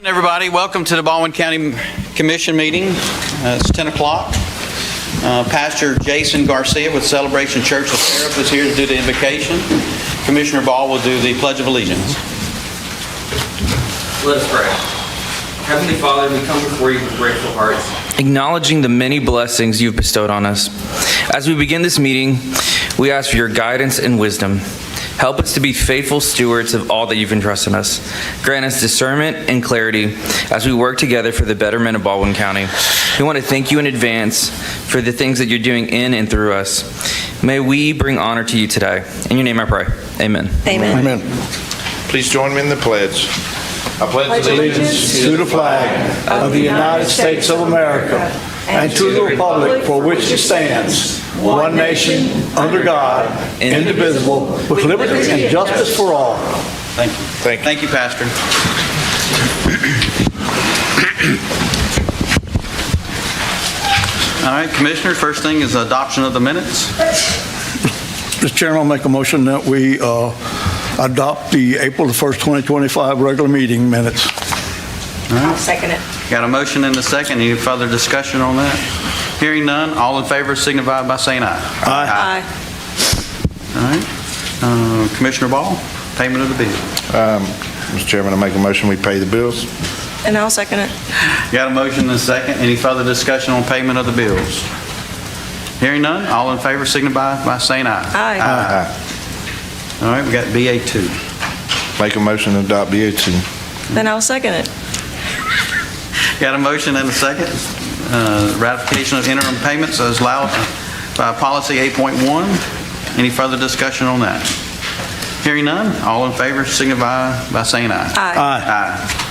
Everybody, welcome to the Baldwin County Commission meeting. It's 10 o'clock. Pastor Jason Garcia with Celebration Church of Cherub is here to do the invocation. Commissioner Ball will do the Pledge of Allegiance. Let us pray. Heavenly Father, we come before you with grateful hearts, acknowledging the many blessings you've bestowed on us. As we begin this meeting, we ask for your guidance and wisdom. Help us to be faithful stewards of all that you've entrusted us. Grant us discernment and clarity as we work together for the betterment of Baldwin County. We want to thank you in advance for the things that you're doing in and through us. May we bring honor to you today. In your name I pray. Amen. Amen. Amen. Please join me in the pledge. I pledge allegiance to the flag of the United States of America and to the republic for which it stands, one nation, under God, indivisible, with liberty and justice for all. Thank you. Thank you, Pastor. All right, Commissioner, first thing is adoption of the minutes. Mr. Chairman, I'll make a motion that we adopt the April the 1st, 2025 regular meeting minutes. I'll second it. Got a motion and a second. Any further discussion on that? Hearing none, all in favor signify by saying aye. Aye. All right. Commissioner Ball, payment of the bill. Mr. Chairman, I make a motion we pay the bills. And I'll second it. Got a motion and a second. Any further discussion on payment of the bills? Hearing none, all in favor signify by saying aye. Aye. All right, we got BA2. Make a motion to adopt BA2. Then I'll second it. Got a motion and a second. Ratification of interim payments as allowed by policy 8.1. Any further discussion on that? Hearing none, all in favor signify by saying aye. Aye.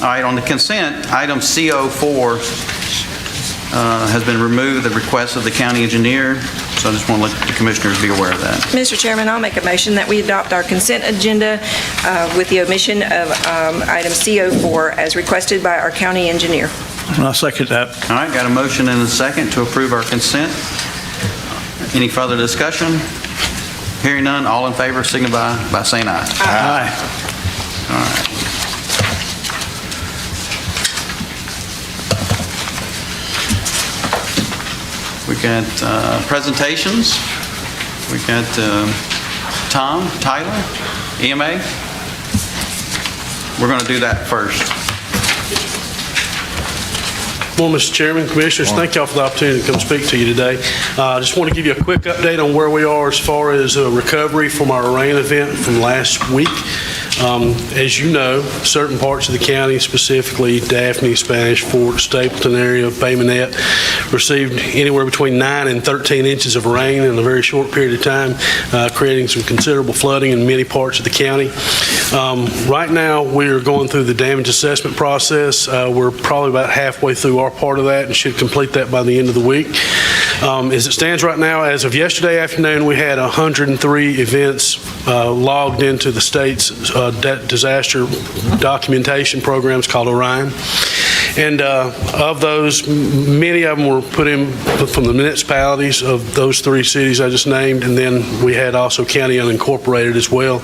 All right, on the consent, item CO4 has been removed at the request of the county engineer. So I just want to let the commissioners be aware of that. Mr. Chairman, I'll make a motion that we adopt our consent agenda with the omission of item CO4 as requested by our county engineer. And I'll second that. All right, got a motion and a second to approve our consent. Any further discussion? Hearing none, all in favor signify by saying aye. Aye. All right. We got presentations. We got Tom, Tyler, EMA. We're going to do that first. Well, Mr. Chairman, Commissioners, thank y'all for the opportunity to come speak to you today. I just want to give you a quick update on where we are as far as recovery from our rain event from last week. As you know, certain parts of the county, specifically Daphne, Spanish Fork, Stapleton area, Bay Minette, received anywhere between 9 and 13 inches of rain in a very short period of time, creating some considerable flooding in many parts of the county. Right now, we are going through the damage assessment process. We're probably about halfway through our part of that and should complete that by the end of the week. As it stands right now, as of yesterday afternoon, we had 103 events logged into the state's disaster documentation programs called Orion. And of those, many of them were put in from the municipalities of those 3 cities I just named, and then we had also county unincorporated as well.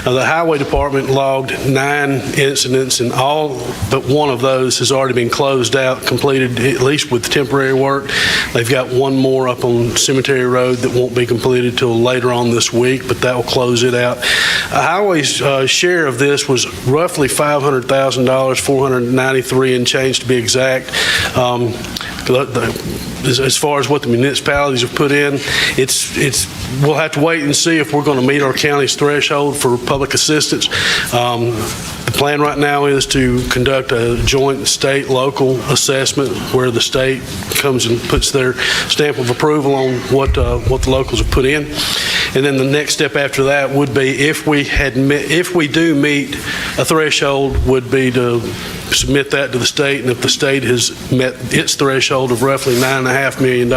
The Highway Department logged 9 incidents, and all but one of those has already been closed out, completed at least with temporary work. They've got one more up on Cemetery Road that won't be completed till later on this week, but that will close it out. Highway's share of this was roughly $500,000, 493 and change to be exact. As far as what the municipalities have put in, we'll have to wait and see if we're going to meet our county's threshold for public assistance. The plan right now is to conduct a joint state-local assessment where the state comes and puts their stamp of approval on what the locals have put in. And then the next step after that would be, if we do meet a threshold, would be to submit that to the state, and if the state has met its threshold of roughly $9.5 million,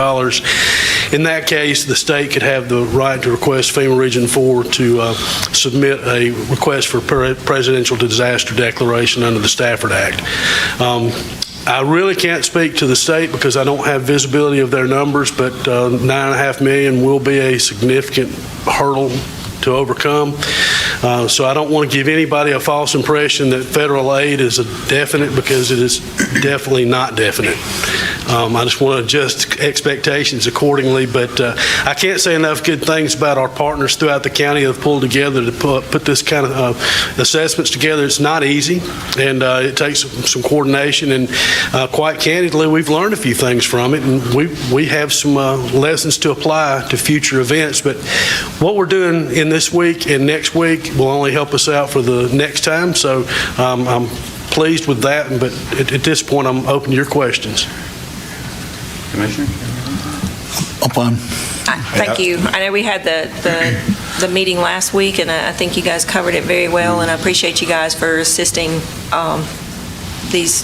in that case, the state could have the right to request FEMA Region 4 to submit a request for presidential disaster declaration under the Stafford Act. I really can't speak to the state because I don't have visibility of their numbers, but $9.5 million will be a significant hurdle to overcome. So I don't want to give anybody a false impression that federal aid is a definite, because it is definitely not definite. I just want to adjust expectations accordingly, but I can't say enough good things about our partners throughout the county that have pulled together to put this kind of assessments together. It's not easy, and it takes some coordination, and quite candidly, we've learned a few things from it, and we have some lessons to apply to future events. But what we're doing in this week and next week will only help us out for the next time, so I'm pleased with that, but at this point, I'm open to your questions. Commissioner? Thank you. I know we had the meeting last week, and I think you guys covered it very well, and I appreciate you guys for assisting these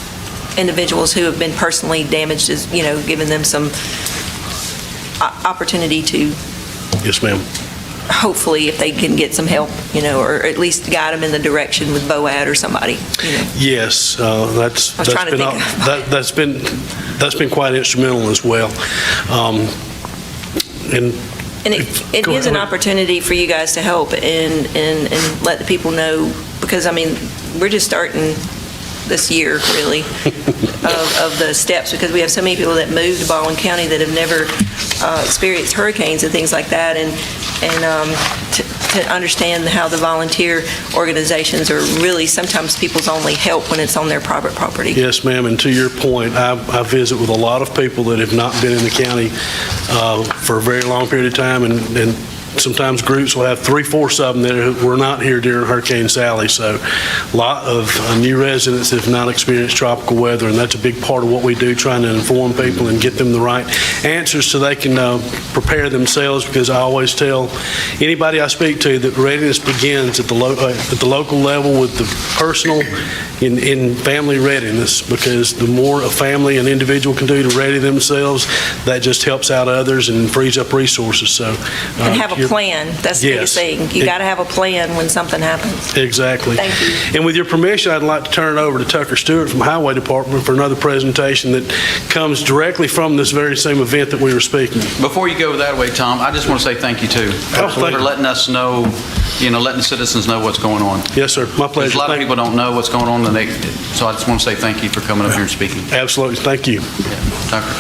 individuals who have been personally damaged, as giving them some opportunity to, Yes, ma'am. hopefully, if they can get some help, or at least guide them in the direction with BOAD or somebody. Yes, that's was trying to that's been quite instrumental as well. And it Go gives an ahead. opportunity for you guys to help and let the people know, because, we're just starting this year, really, of the steps, because we have so many people that moved to Baldwin County that have never experienced hurricanes and things like that, and to understand how the volunteer organizations are really sometimes people's only help when it's on their private property. Yes, ma'am, and to your point, I visit with a lot of people that have not been in the county for a very long period of time, and sometimes groups will have 3/4 of them that were not here during Hurricane Sally, so a lot of new residents have not experienced tropical weather, and that's a big part of what we do, trying to inform people and get them the right answers so they can prepare themselves, because I always tell anybody I speak to that readiness begins at the local level with the personal in family readiness, because the more a family and individual can do to ready themselves, that just helps out others and frees up resources. So And have a plan. That's the biggest Yes. thing. You got to have a plan when something happens. Exactly. Thank you. And with your permission, I'd like to turn it over to Tucker Stewart from Highway Department for another presentation that comes directly from this very same event that we were speaking. Before you go that way, Tom, I just want to say thank you, too, Oh, thank for you. letting us know, letting the citizens know what's going on. Yes, sir. My There's pleasure. a lot of people don't know what's going on, so I just want to say thank you for coming up here and speaking. Absolutely. Thank you. Tucker?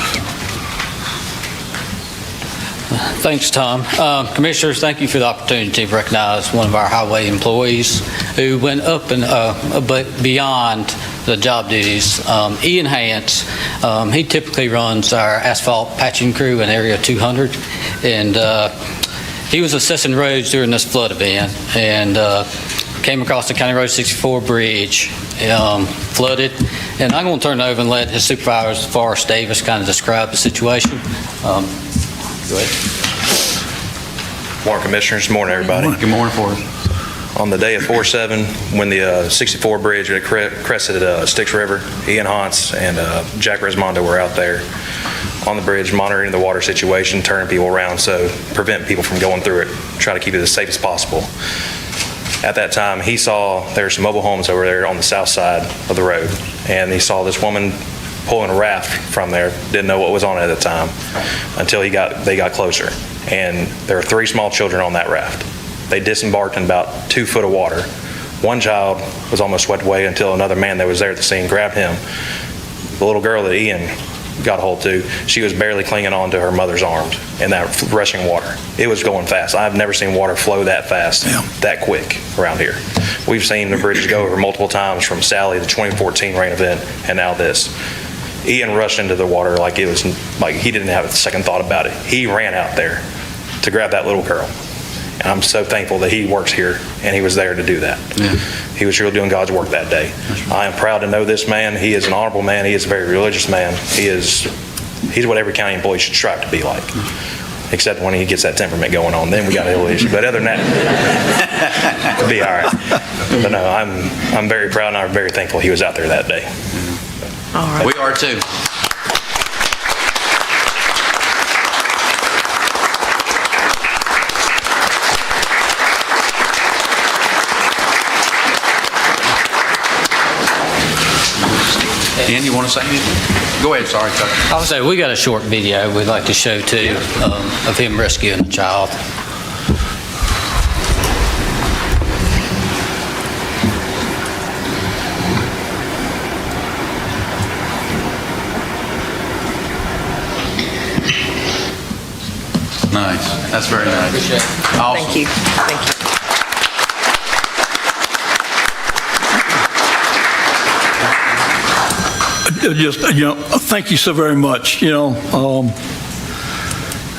Thanks, Tom. Commissioners, thank you for the opportunity to recognize one of our highway employees who went up and beyond the job duties. Ian Hance, he typically runs our asphalt patching crew in Area 200, and he was assessing roads during this flood event, and came across the County Road 64 bridge, flooded, and I'm going to turn it over and let his supervisor, Forrest Davis, kind of describe the situation. Go ahead. Morning, Commissioners. Morning, everybody. Good morning, Forrest. On the day of 4/7, when the 64 bridge had crested Styx River, Ian Hance and Jack Resmondo were out there on the bridge monitoring the water situation, turning people around, so prevent people from going through it, try to keep it as safe as possible. At that time, he saw there's some mobile homes over there on the south side of the road, and he saw this woman pulling a raft from there. Didn't know what was on it at the time until they got closer. And there were 3 small children on that raft. They disembarked in about 2 foot of water. One child was almost swept away until another man that was there at the scene grabbed him. The little girl that Ian got a hold to, she was barely clinging on to her mother's arms in that rushing water. It was going fast. I've never seen water flow that fast, that quick around here. We've seen the bridges go over multiple times, from Sally, the 2014 rain event, and now this. Ian rushed into the water like it was like he didn't have a second thought about it. He ran out there to grab that little girl. And I'm so thankful that he works here and he was there to do that. Yeah. He was really doing God's work that day. I am proud to know this man. He is an honorable man. He is a very religious man. He's what every county employee should strive to be like. Except when he gets that temperament going on, then we got a little issue. But other than that, it'll be all right. But no, I'm very proud and I'm very thankful he was out there that day. All right. We are, too. Dan, you want to say anything? Go ahead, sorry, Tucker. I would say we got a short video we'd like to show too, of him rescuing a child. Nice. That's very nice. Appreciate it. Awesome. Thank you. Thank you. Just, thank you so very much.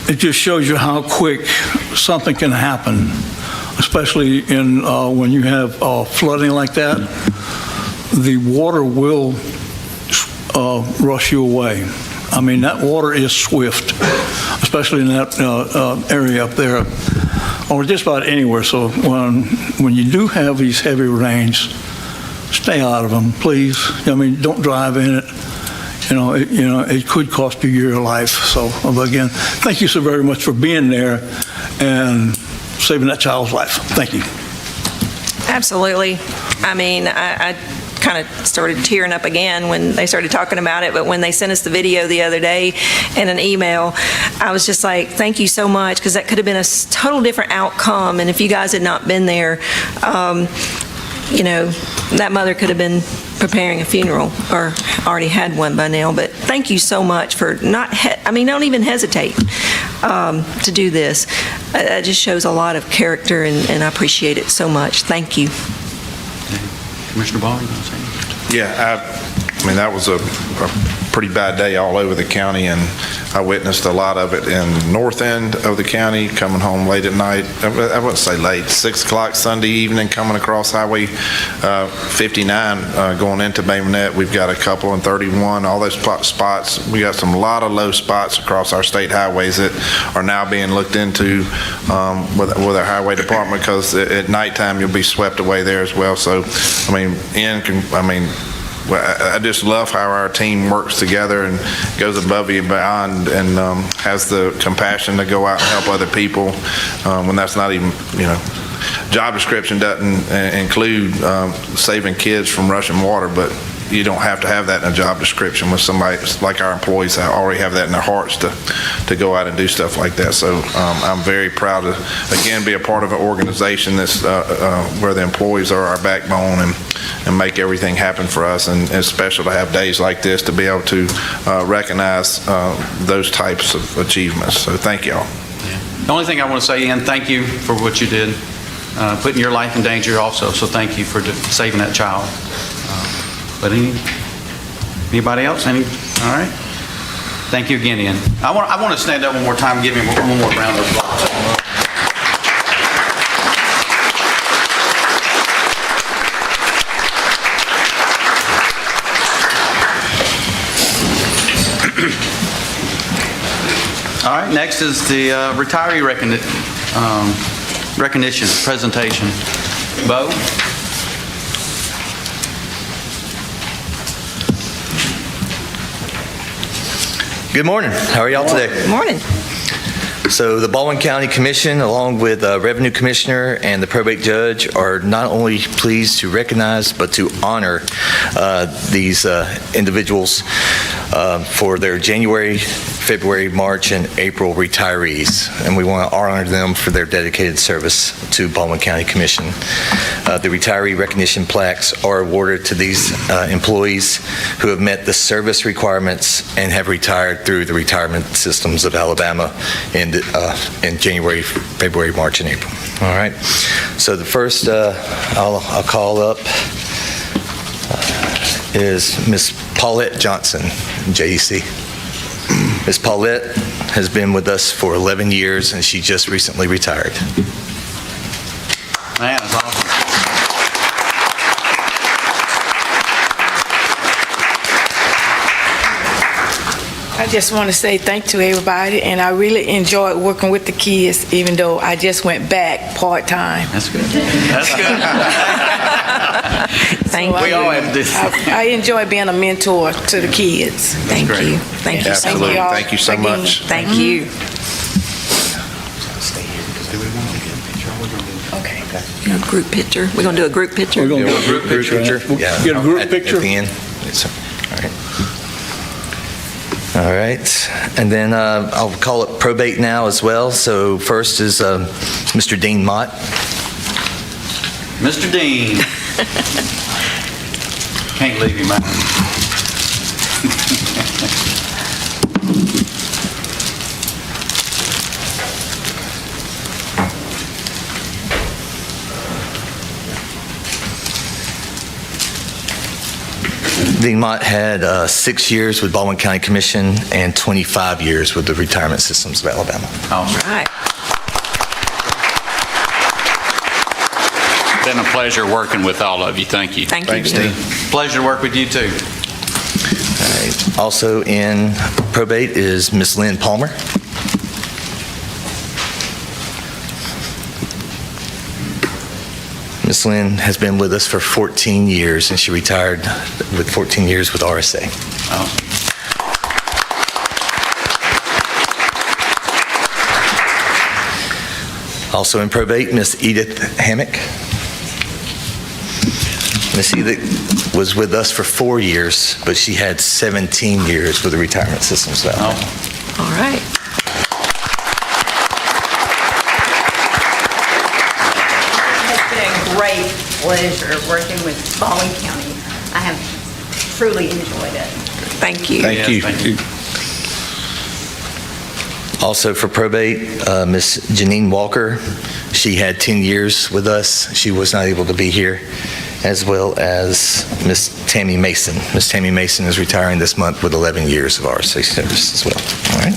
It just shows you how quick something can happen, especially when you have flooding like that. The water will rush you away. I mean, that water is swift, especially in that area up there, or just about anywhere. So when you do have these heavy rains, stay out of them, please. I mean, don't drive in it. It could cost you your life. So, again, thank you so very much for being there and saving that child's life. Thank you. Absolutely. I mean, I kind of started tearing up again when they started talking about it, but when they sent us the video the other day in an email, I was just like, thank you so much, because that could have been a total different outcome, and if you guys had not been there, that mother could have been preparing a funeral or already had one by now. But thank you so much for don't even hesitate to do this. It just shows a lot of character, and I appreciate it so much. Thank you. Commissioner Baldwin, you want to say anything? Yeah, I mean, that was a pretty bad day all over the county, and I witnessed a lot of it in north end of the county, coming home late at night. I wouldn't say late, 6 o'clock Sunday evening, coming across Highway 59, going into Bay Minette. We've got a couple in 31, all those spots. We got a lot of low spots across our state highways that are now being looked into with our highway department, because at nighttime you'll be swept away there as well. So, I just love how our team works together and goes above and beyond, and has the compassion to go out and help other people when that's not even, job description doesn't include saving kids from rushing water, but you don't have to have that in a job description with somebody like our employees that already have that in their hearts to go out and do stuff like that. So I'm very proud to, again, be a part of an organization that's where the employees are our backbone and make everything happen for us. And it's special to have days like this to be able to recognize those types of achievements. So thank y'all. The only thing I want to say, Ian, thank you for what you did, putting your life in danger also. So thank you for saving that child. But anybody else? All right. Thank you again, Ian. I want to stand up one more time and give him one more round of applause. All right. Next is the retiree recognition presentation. Bo? Good morning. How are y'all today? Good morning. So the Baldwin County Commission, along with Revenue Commissioner and the probate judge, are not only pleased to recognize but to honor these individuals for their January, February, March, and April retirees. And we want to honor them for their dedicated service to Baldwin County Commission. The retiree recognition plaques are awarded to these employees who have met the service requirements and have retired through the retirement systems of Alabama in January, February, March, and April. All right. So the first I'll call up is Miss Paulette Johnson, JEC. Ms. Paulette has been with us for 11 years, and she just recently retired. Man, that's awesome. I just want to say thank you to everybody, and I really enjoyed working with the kids, even though I just went back part-time. That's good. That's good. Thank you. We all have this. I enjoy being a mentor to the kids. Thank great. you. Thank you so Absolutely. much. Thank you so Again. much. Thank you. Okay. A group picture. We're going to do a group picture. We're going to do a group picture. Yeah. Get a group At picture? the end. All right. All right. And then I'll call it probate now as well. So first is Mr. Dean Mott. Mr. Dean. Can't leave him out. Dean Mott had 6 years with Baldwin County Commission and 25 years with the Retirement Systems of Alabama. Awesome. Right. Been a pleasure working with all of you. Thank you. Thank you. Thanks, Dean. Pleasure to work with you, too. All right. Also in probate is Miss Lynn Palmer. Miss Lynn has been with us for 14 years, and she retired with 14 years with RSA. Awesome. Also in probate, Miss Edith Hammock. Miss Edith was with us for 4 years, but she had 17 years with the Retirement Systems of Alabama. All right. It's been a great pleasure working with Baldwin County. I have truly enjoyed it. Thank you. Thank you. Thank you. Also for probate, Miss Janine Walker. She had 10 years with us. She was not able to be here, as well as Miss Tammy Mason. Miss Tammy Mason is retiring this month with 11 years of RSA service as well. All right.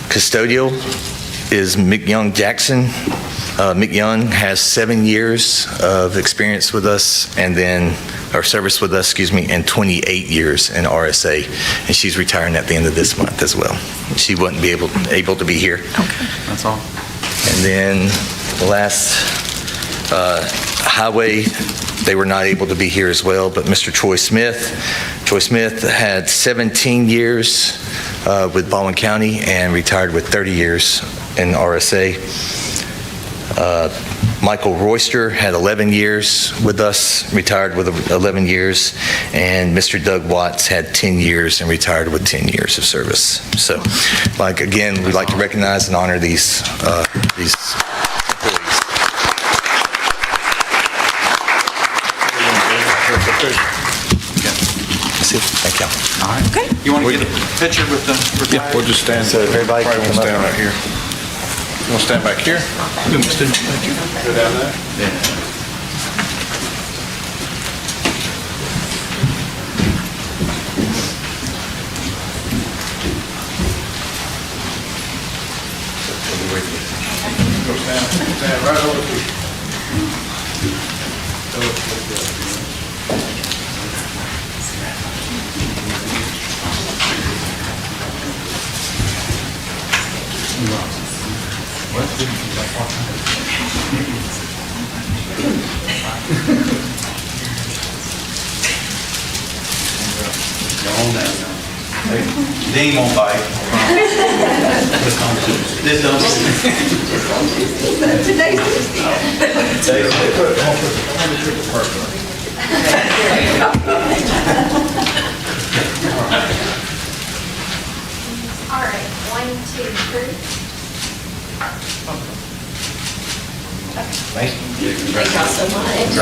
Custodial is Mick Young Jackson. Mick Young has 7 years of experience with us, and then, or service with us, excuse me, and 28 years in RSA, and she's retiring at the end of this month as well. She wouldn't be able to be here. Okay. That's all. And then the last highway, they were not able to be here as well, but Mr. Troy Smith. Troy Smith had 17 years with Baldwin County and retired with 30 years in RSA. Michael Royster had 11 years with us, retired with 11 years, and Mr. Doug Watts had 10 years and retired with 10 years of service. So, again, we'd like to recognize and honor these employees. That's it. Thank you. All right. Okay. You want to get a picture with the... Yeah, we'll just stand. So everybody Probably can won't come up. stand right here. You want to stand back here? Go down there? Go stand right over here. Dean won't bite. This don't. All right, 1, 2, 3. Thank y'all so much.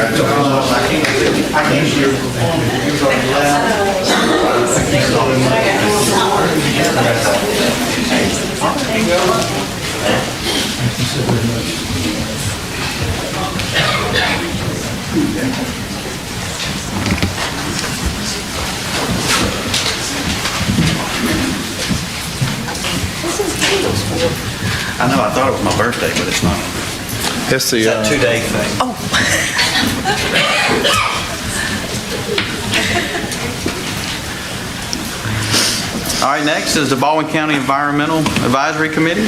I know, I thought it was my birthday, but it's not. It's the, It's that 2-day thing. All right, next is the Baldwin County Environmental Advisory Committee,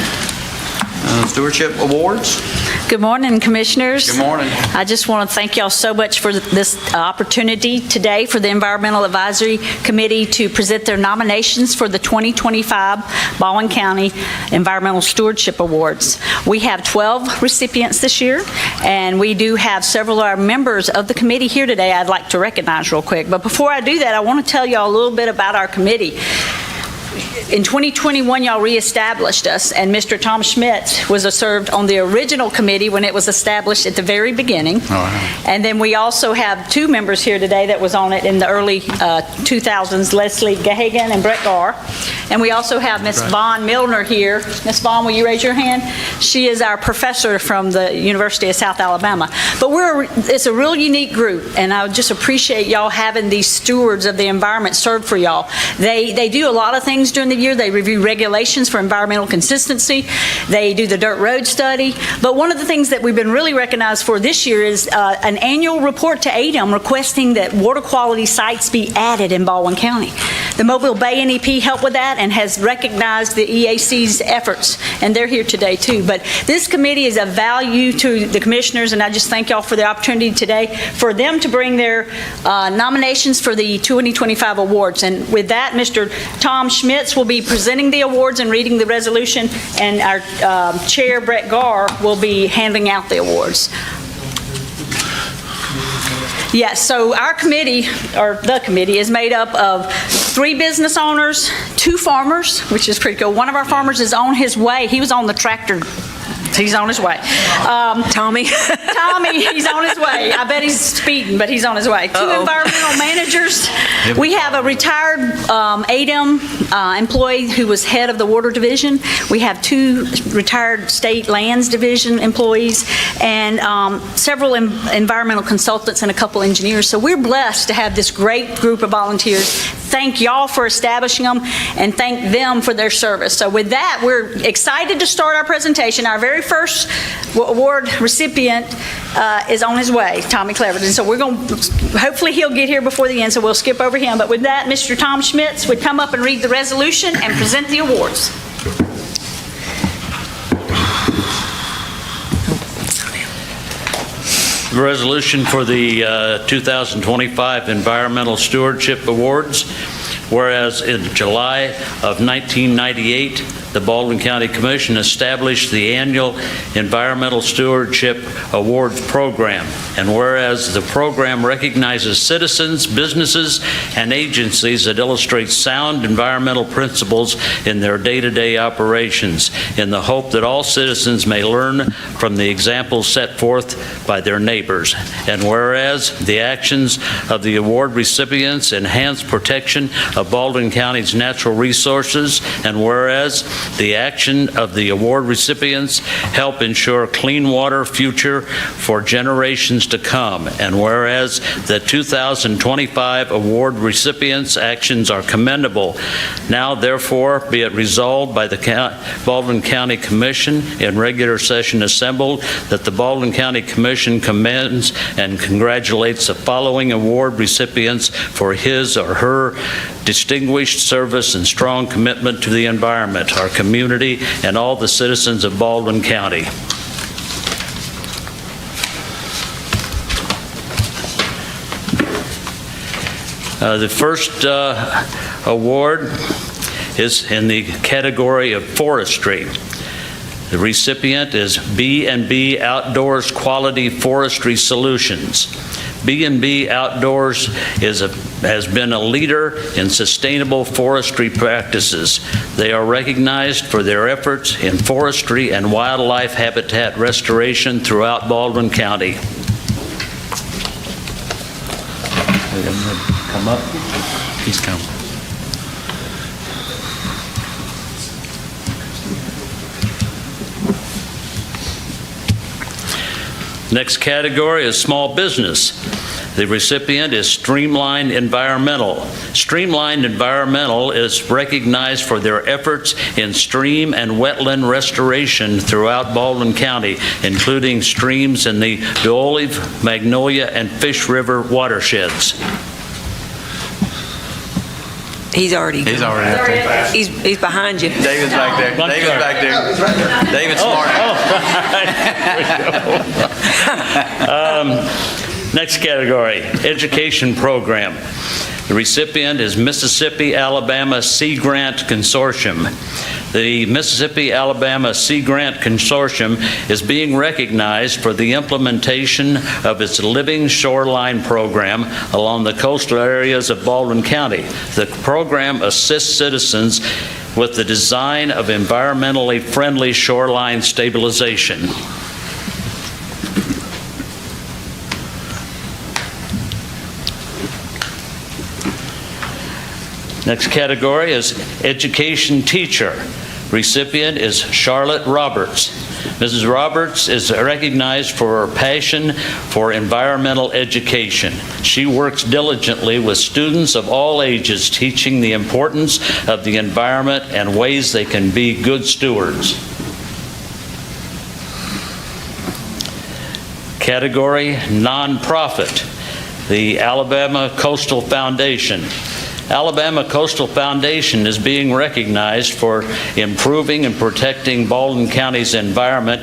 Stewardship Awards. Good morning, Commissioners. Good morning. I just want to thank y'all so much for this opportunity today for the Environmental Advisory Committee to present their nominations for the 2025 Baldwin County Environmental Stewardship Awards. We have 12 recipients this year, and we do have several of our members of the committee here today I'd like to recognize real quick. But before I do that, I want to tell y'all a little bit about our committee. In 2021, y'all reestablished us, and Mr. Tom Schmitz was served on the original committee when it was established at the very beginning. And then we also have two members here today that was on it in the early 2000s, Leslie Gahagan and Brett Garr. And we also have Ms. Vaughn Milner here. Ms. Vaughn, will you raise your hand? She is our professor from the University of South Alabama. But it's a real unique group, and I just appreciate y'all having these stewards of the environment serve for y'all. They do a lot of things during the year. They review regulations for environmental consistency. They do the dirt road study. But one of the things that we've been really recognized for this year is an annual report to ADEM requesting that water quality sites be added in Baldwin County. The Mobile Bay NEP helped with that and has recognized the EAC's efforts, and they're here today too. But this committee is of value to the commissioners, and I just thank y'all for the opportunity today for them to bring their nominations for the 2025 awards. And with that, Mr. Tom Schmitz will be presenting the awards and reading the resolution, and our chair, Brett Garr, will be handing out the awards. Yes, so our committee, or the committee, is made up of 3 business owners, 2 farmers, which is pretty cool. One of our farmers is on his way. He was on the tractor. He's on his way. Tommy. Tommy, he's on his way. I bet he's speeding, but he's on his way. 2 environmental managers. We have a retired ADEM employee who was head of the water division. We have 2 retired state lands division employees and several environmental consultants and a couple engineers. So we're blessed to have this great group of volunteers. Thank y'all for establishing them and thank them for their service. So with that, we're excited to start our presentation. Our very first award recipient is on his way, Tommy Cleverton. So we're going to, hopefully he'll get here before the end, so we'll skip over him. But with that, Mr. Tom Schmitz would come up and read the resolution and present the awards. The resolution for the 2025 Environmental Stewardship Awards, whereas in July of 1998, the Baldwin County Commission established the annual Environmental Stewardship Awards program, and whereas the program recognizes citizens, businesses, and agencies that illustrate sound environmental principles in their day-to-day operations, in the hope that all citizens may learn from the examples set forth by their neighbors. And whereas the actions of the award recipients enhance protection of Baldwin County's natural resources, and whereas the action of the award recipients help ensure clean water future for generations to come, and whereas the 2025 award recipients' actions are commendable, now therefore be it resolved by the Baldwin County Commission in regular session assembled that the Baldwin County Commission commends and congratulates the following award recipients for his or her distinguished service and strong commitment to the environment, our community, and all the citizens of Baldwin County. The first award is in the category of forestry. The recipient is B&B Outdoors Quality Forestry Solutions. B&B Outdoors has been a leader in sustainable forestry practices. They are recognized for their efforts in forestry and wildlife habitat restoration throughout Baldwin County. Come up. He's coming. Next category is small business. The recipient is Streamline Environmental. Streamline Environmental is recognized for their efforts in stream and wetland restoration throughout Baldwin County, including streams in the Olive, Magnolia, and Fish River watersheds. He's already up there. He's behind you. David's back there. David's back there. David's smart. Next category, education program. The recipient is Mississippi Alabama Sea Grant Consortium. The Mississippi-Alabama Sea Grant Consortium is being recognized for the implementation of its Living Shoreline program along the coastal areas of Baldwin County. The program assists citizens with the design of environmentally friendly shoreline stabilization. Next category is Education Teacher. Recipient is Charlotte Roberts. Mrs. Roberts is recognized for her passion for environmental education. She works diligently with students of all ages, teaching the importance of the environment and ways they can be good stewards. Category Nonprofit. The Alabama Coastal Foundation. Alabama Coastal Foundation is being recognized for improving and protecting Baldwin County's environment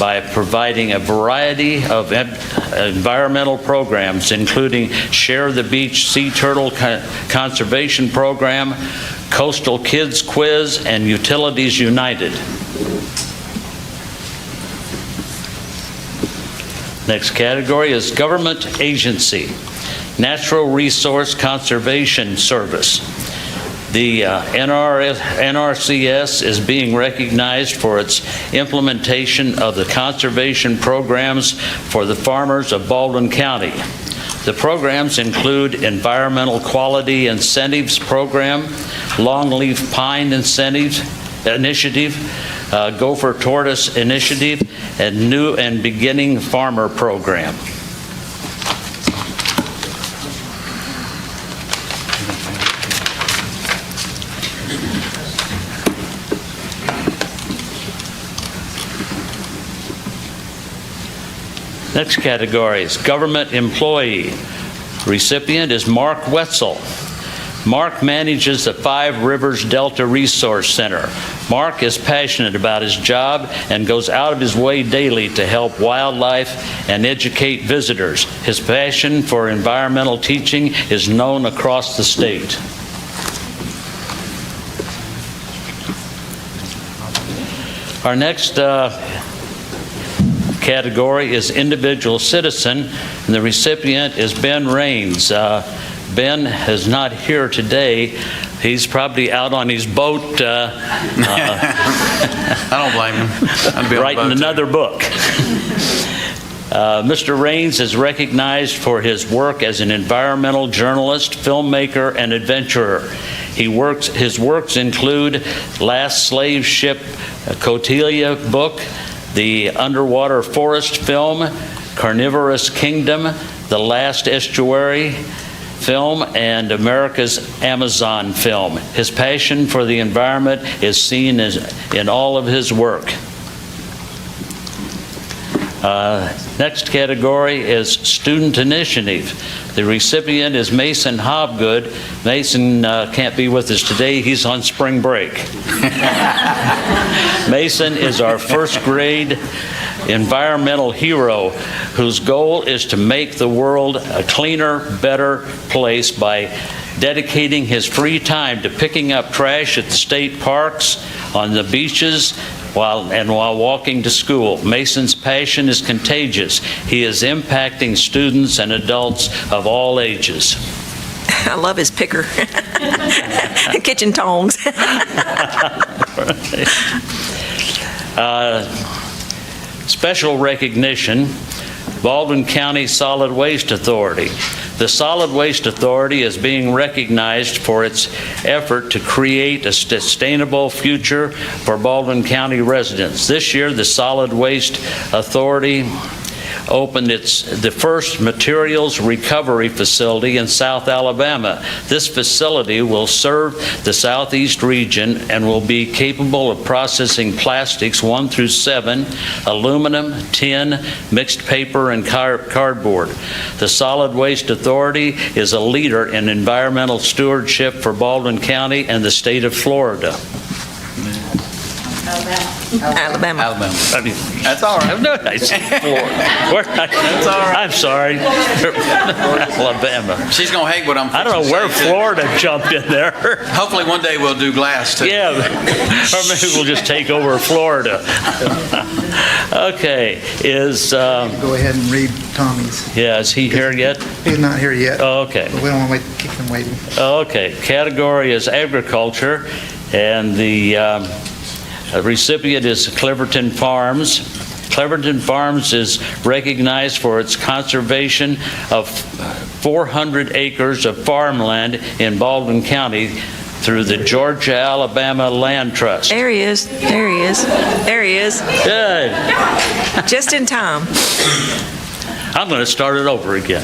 by providing a variety of environmental programs, including Share the Beach Sea Turtle Conservation Program, Coastal Kids Quiz, and Utilities United. Next category is Government Agency. Natural Resource Conservation Service. The NRCS is being recognized for its implementation of the conservation programs for the farmers of Baldwin County. The programs include Environmental Quality Incentives Program, Longleaf Pine Initiative, Gopher Tortoise Initiative, and New and Beginning Farmer Program. Next category is Government Employee. Recipient is Mark Wetzel. Mark manages the Five Rivers Delta Resource Center. Mark is passionate about his job and goes out of his way daily to help wildlife and educate visitors. His passion for environmental teaching is known across the state. Our next category is individual citizen, and the recipient is Ben Raines. Ben is not here today. He's probably out on his boat. I don't blame him. I'd be on the writing boat, too. another book. Mr. Raines is recognized for his work as an environmental journalist, filmmaker, and adventurer. His works include Last Slave Ship, Cotelia book, the Underwater Forest film, Carnivorous Kingdom, The Last Estuary film, and America's Amazon film. His passion for the environment is seen in all of his work. Next category is Student Initiative. The recipient is Mason Hobgood. Mason can't be with us today. He's on spring break. Mason is our first grade environmental hero whose goal is to make the world a cleaner, better place by dedicating his free time to picking up trash at the state parks, on the beaches, while walking to school. Mason's passion is contagious. He is impacting students and adults of all ages. I love his picker. Kitchen tongs. Special recognition, Baldwin County Solid Waste Authority. The Solid Waste Authority is being recognized for its effort to create a sustainable future for Baldwin County residents. This year, the Solid Waste Authority opened the first materials recovery facility in South Alabama. This facility will serve the southeast region and will be capable of processing plastics 1 through 7, aluminum, tin, mixed paper, and cardboard. The Solid Waste Authority is a leader in environmental stewardship for Baldwin County and the state of Florida. Alabama. Alabama. That's all right. No, I said Florida. That's all right. I'm sorry. Alabama. She's going to hate what I'm I don't know where Florida jumped in there. Hopefully one day we'll do glass too. Yeah, or maybe we'll just take over Florida. Okay, Go ahead and read Tommy's. yeah, is he here yet? He's not here yet. Oh, okay. But we don't want to keep him waiting. Okay, category is agriculture, and the recipient is Cleverton Farms. Cleverton Farms is recognized for its conservation of 400 acres of farmland in Baldwin County through the Georgia-Alabama Land Trust. There he is. There he is. There he is. Good. Just in time. I'm going to start it over again.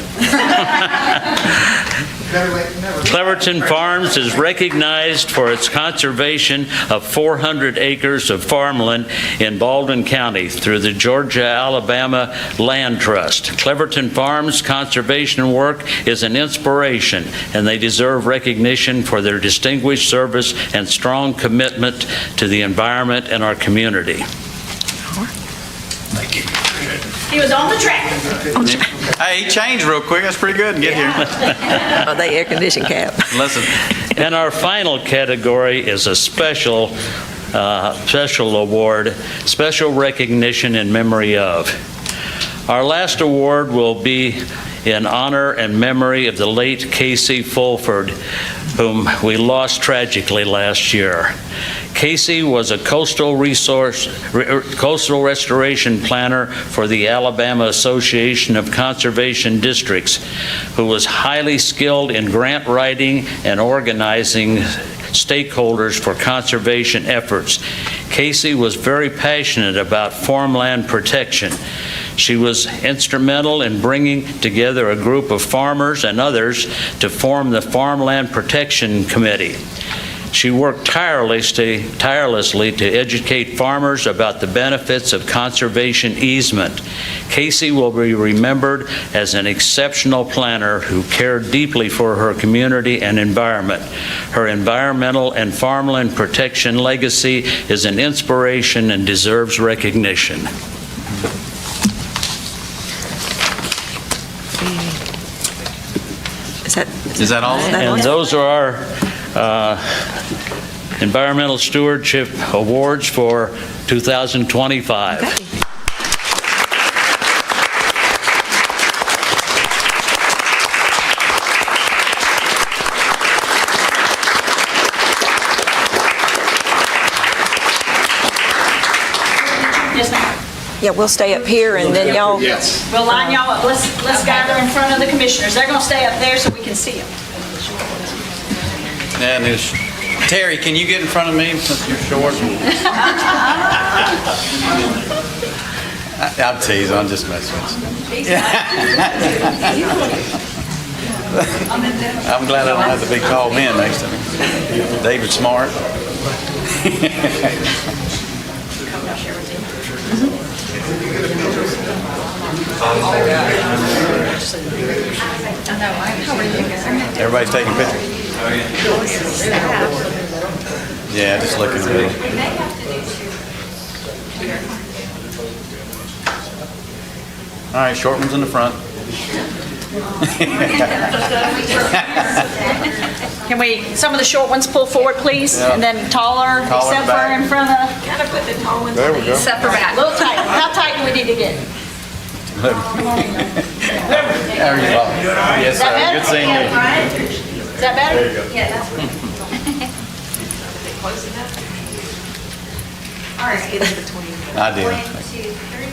Better late than never. Cleverton Farms is recognized for its conservation of 400 acres of farmland in Baldwin County through the Georgia-Alabama Land Trust. Cleverton Farms' conservation work is an inspiration, and they deserve recognition for their distinguished service and strong commitment to the environment and our community. He was on the track. Hey, he changed real quick. That's pretty good. Get here. Oh, they air condition cap. Listen. And our final category is a special award, special recognition in memory of. Our last award will be in honor and memory of the late Casey Fulford, whom we lost tragically last year. Casey was a coastal restoration planner for the Alabama Association of Conservation Districts, who was highly skilled in grant writing and organizing stakeholders for conservation efforts. Casey was very passionate about farmland protection. She was instrumental in bringing together a group of farmers and others to form the Farmland Protection Committee. She worked tirelessly to educate farmers about the benefits of conservation easement. Casey will be remembered as an exceptional planner who cared deeply for her community and environment. Her environmental and farmland protection legacy is an inspiration and deserves recognition. Is that all? And those are our Environmental Stewardship Awards for 2025. Okay. Yes, ma'am. Yeah, we'll stay up here and then y'all. We'll line y'all up. Let's gather in front of the commissioners. They're going to stay up there so we can see them. And there's Terry, can you get in front of me since you're short? I'm teasing. I'm just messing with you. I'm glad I don't have the big tall man next to me. David Smart. Everybody's taking pictures. Yeah, just looking at it. All right, short one's in the front. Can we, some of the short ones pull forward, please? Yeah. And then taller, except for back. in front of, Gotta put the tall ones. There we go. except for back. A little tight. How tight do we need to get? There you go. Yes, Is that sir. better? Good seeing you. Is that better? There you go. Yeah, that's good. Close enough. All right, get in between. I did. 1, 2, 3.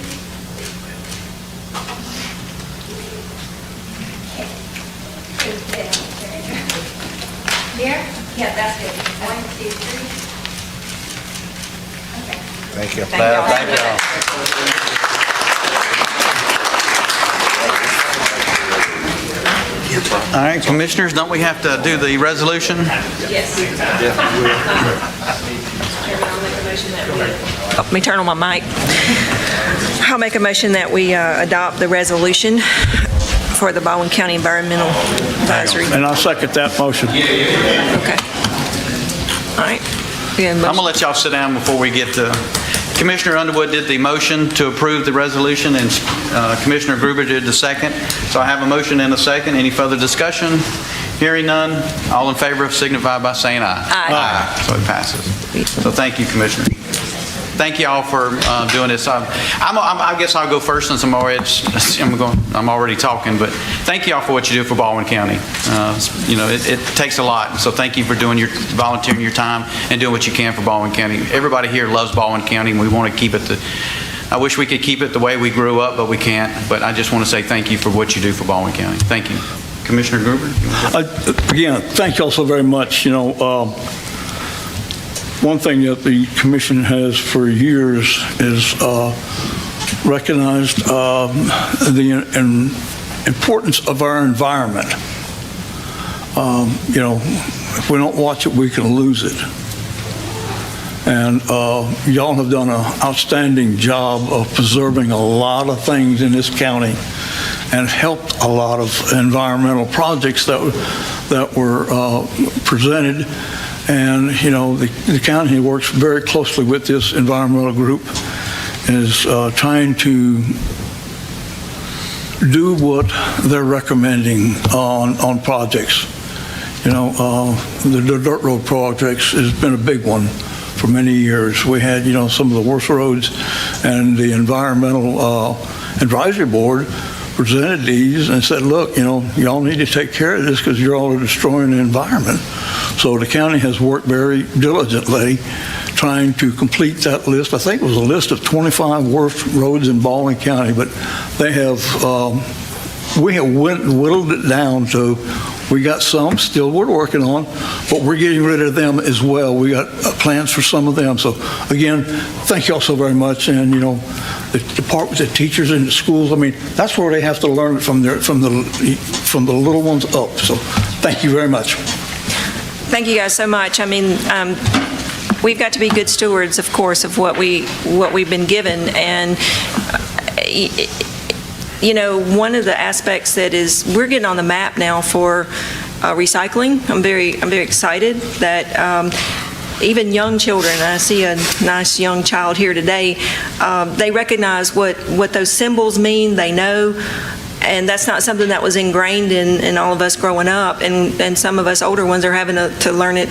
Here? Yeah, that's good. 1, 2, 3. Okay. Thank you. Thank y'all. All right, commissioners, don't we have to do the resolution? Yes. Let me turn on my mic. I'll make a motion that we adopt the resolution for the Baldwin County Environmental Advisory. And I'll second that motion. Okay. All right. I'm going to let y'all sit down before we get to, Commissioner Underwood did the motion to approve the resolution, and Commissioner Gruber did the second. So I have a motion and a second. Any further discussion? Hearing none, all in favor signify by saying aye. Aye. So it passes. So thank you, Commissioner. Thank you all for doing this. I guess I'll go first since I'm already talking, but thank you all for what you do for Baldwin County. It takes a lot, so thank you for volunteering your time and doing what you can for Baldwin County. Everybody here loves Baldwin County, and we want to keep it I wish we could keep it the way we grew up, but we can't. But I just want to say thank you for what you do for Baldwin County. Thank you. Commissioner Gruber? Again, thank you all so very much. One thing that the commission has for years is recognized the importance of our environment. If we don't watch it, we can lose it. And y'all have done an outstanding job of preserving a lot of things in this county and helped a lot of environmental projects that were presented. And, the county works very closely with this environmental group, is trying to do what they're recommending on projects. The dirt road projects has been a big one for many years. We had, some of the worst roads, and the Environmental Advisory Board presented these and said, look, y'all need to take care of this because you're all destroying the environment. So the county has worked very diligently trying to complete that list. I think it was a list of 25 worst roads in Baldwin County, but we have whittled it down to, we got some still we're working on, but we're getting rid of them as well. We got plans for some of them. So again, thank you all so very much. And the departments, the teachers in the schools, that's where they have to learn it from the little ones up. So thank you very much. Thank you guys so much. We've got to be good stewards, of course, of what we've been given. And one of the aspects that is, we're getting on the map now for recycling. I'm very excited that even young children, I see a nice young child here today, they recognize what those symbols mean. They know. And that's not something that was ingrained in all of us growing up, and some of us older ones are having to learn it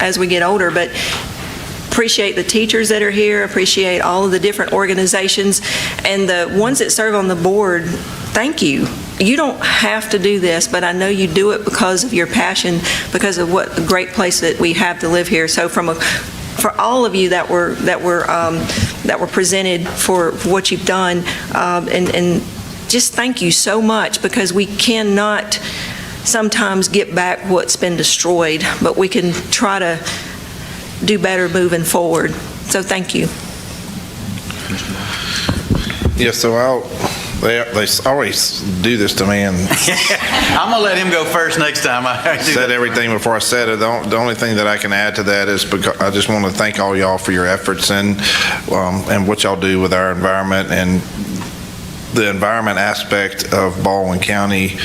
as we get older. But appreciate the teachers that are here, appreciate all of the different organizations, and the ones that serve on the board, thank you. You don't have to do this, but I know you do it because of your passion, because of what a great place that we have to live here. So for all of you that were presented for what you've done, and just thank you so much, because we cannot sometimes get back what's been destroyed, but we can try to do better moving forward. So thank you. Yeah, so they always do this to me, and I'm going to let him go first next time. I said everything before I said it. The only thing that I can add to that is because I just want to thank all y'all for your efforts and what y'all do with our environment. And the environment aspect of Baldwin County